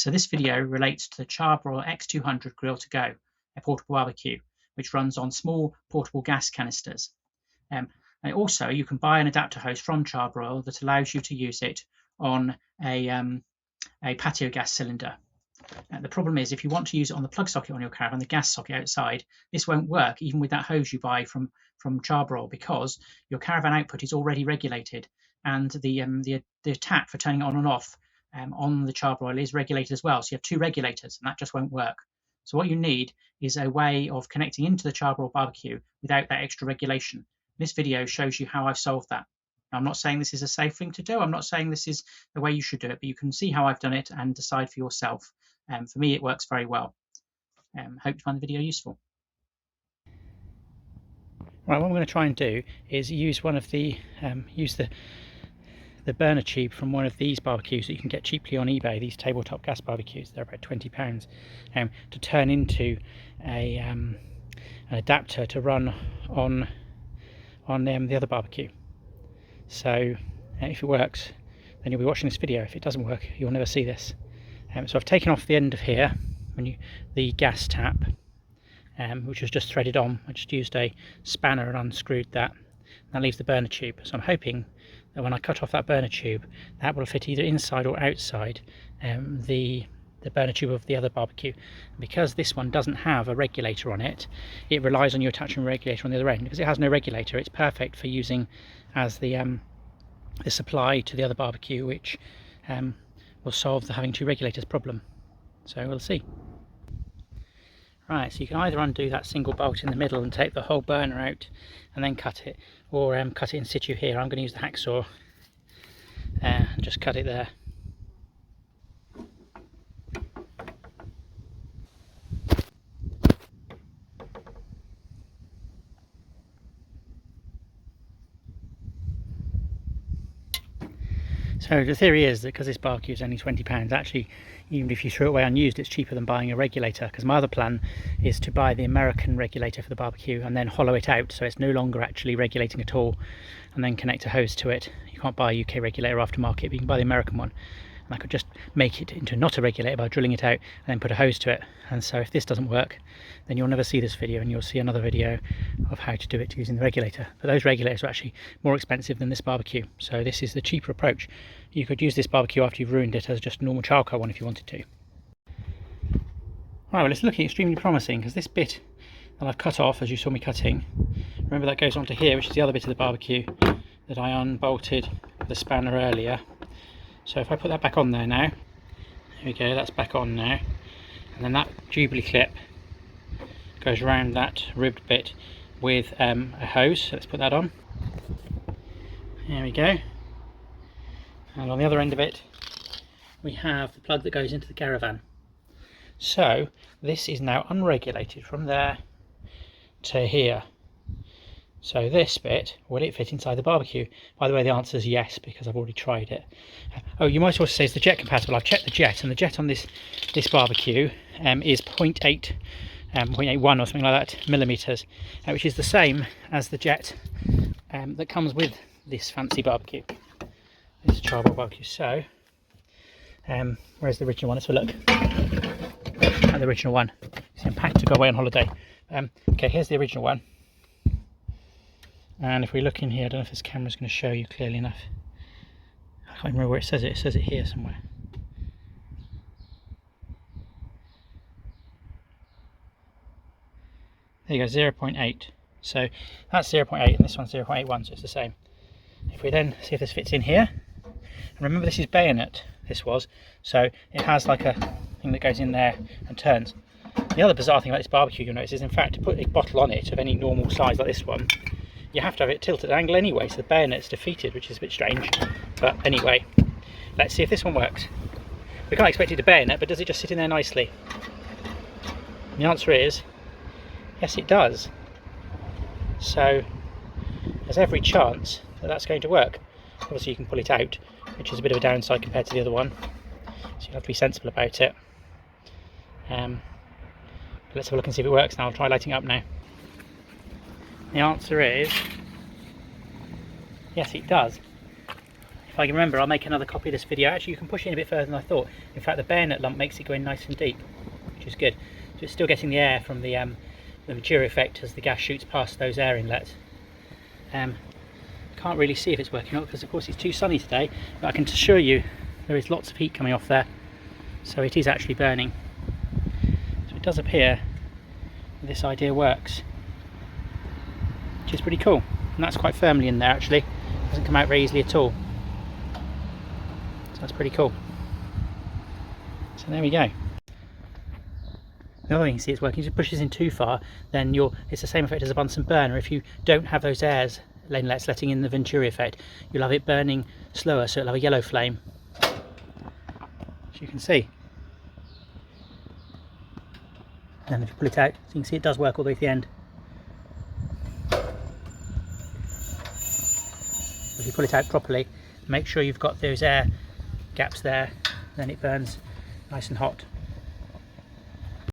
So this video relates to the Char Broil X200 Grill2Go, a portable barbecue, which runs on small portable gas canisters. And also, you can buy an adapter hose from Char Broil that allows you to use it on a patio gas cylinder. The problem is, if you want to use it on the plug socket on your caravan, the gas socket outside, this won't work even with that hose you buy from Char Broil, because your caravan output is already regulated, and the tap for turning it on and off on the Char Broil is regulated as well. So you have two regulators, and that just won't work. So what you need is a way of connecting into the Char Broil barbecue without that extra regulation. This video shows you how I've solved that. Now, I'm not saying this is a safe thing to do. I'm not saying this is the way you should do it, but you can see how I've done it and decide for yourself. For me, it works very well. Hope you find the video useful. Right, what I'm going to try and do is use one of the burner tube from one of these barbecues that you can get cheaply on eBay, these tabletop gas barbecues. They're about £20, to turn into an adapter to run on the other barbecue. So if it works, then you'll be watching this video. If it doesn't work, you'll never see this. So I've taken off the end of here, the gas tap, which was just threaded on. I just used a spanner and unscrewed that. That leaves the burner tube. So I'm hoping that when I cut off that burner tube, that will fit either inside or outside the burner tube of the other barbecue. And because this one doesn't have a regulator on it, it relies on you attaching a regulator on the other end. Because it has no regulator, it's perfect for using as the supply to the other barbecue, which will solve the having two regulators problem. So we'll see. Right, so you can either undo that single bolt in the middle and take the whole burner out and then cut it, or cut it in situ here. I'm going to use the hacksaw and just cut it there. So the theory is that because this barbecue is only £20, actually, even if you throw it away unused, it's cheaper than buying a regulator. Because my other plan is to buy the American regulator for the barbecue and then hollow it out, so it's no longer actually regulating at all, and then connect a hose to it. You can't buy a UK regulator aftermarket, but you can buy the American one. And I could just make it into not a regulator by drilling it out and then put a hose to it. And so if this doesn't work, then you'll never see this video, and you'll see another video of how to do it using the regulator. But those regulators are actually more expensive than this barbecue, so this is the cheaper approach. You could use this barbecue after you've ruined it as just a normal charcoal one if you wanted to. Right, well, it's looking extremely promising, because this bit that I've cut off, as you saw me cutting, remember that goes onto here, which is the other bit of the barbecue that I unbolted with the spanner earlier. So if I put that back on there now, there we go, that's back on now, and then that Jubilee clip goes around that ribbed bit with a hose. So let's put that on. There we go. And on the other end of it, we have the plug that goes into the caravan. So this is now unregulated from there to here. So this bit, will it fit inside the barbecue? By the way, the answer is yes, because I've already tried it. Oh, you might also say, is the jet compatible? I've checked the jet, and the jet on this barbecue is 0.81 or something like that millimeters, which is the same as the jet that comes with this fancy barbecue. This is Char Broil barbecue. So where's the original one? Let's have a look at the original one. See, I'm packed to go away on holiday. Okay, here's the original one. And if we look in here, I don't know if this camera's going to show you clearly enough. I can't remember where it says it. It says it here somewhere. There you go, 0.8. So that's 0.8 and this one's 0.81, so it's the same. If we then see if this fits in here, and remember this is bayonet, this was, so it has like a thing that goes in there and turns. The other bizarre thing about this barbecue you'll notice is, in fact, to put a bottle on it of any normal size like this one, you have to have it tilted at an angle anyway, so the bayonet's defeated, which is a bit strange. But anyway, let's see if this one works. We can't expect it to bayonet, but does it just sit in there nicely? And the answer is, yes it does. So there's every chance that that's going to work. Obviously you can pull it out, which is a bit of a downside compared to the other one, so you have to be sensible about it. But let's have a look and see if it works now. I'll try lighting it up now. The answer is yes, it does. if I can remember, I'll make another copy of this video. Actually, you can push it in a bit further than I thought. In fact, the bayonet lump makes it go in nice and deep, which is good. So it's still getting the air from the material effect as the gas shoots past those air inlets. Can't really see if it's working out because of course it's too sunny today, but I can assure you there is lots of heat coming off there, so it is actually burning. So it does appear that this idea works, which is pretty cool, and that's quite firmly in there actually. It doesn't come out very easily at all, so that's pretty cool. So there we go. The other thing you see it's working, if you push this in too far, then it's the same effect as a Bunsen burner. If you don't have those inlets letting in the Venturi effect, you'll have it burning slower, so it'll have a yellow flame, as you can see. And if you pull it out, so you can see it does work all the way to the end. If you pull it out properly, make sure you've got those air gaps there, then it burns nice and hot.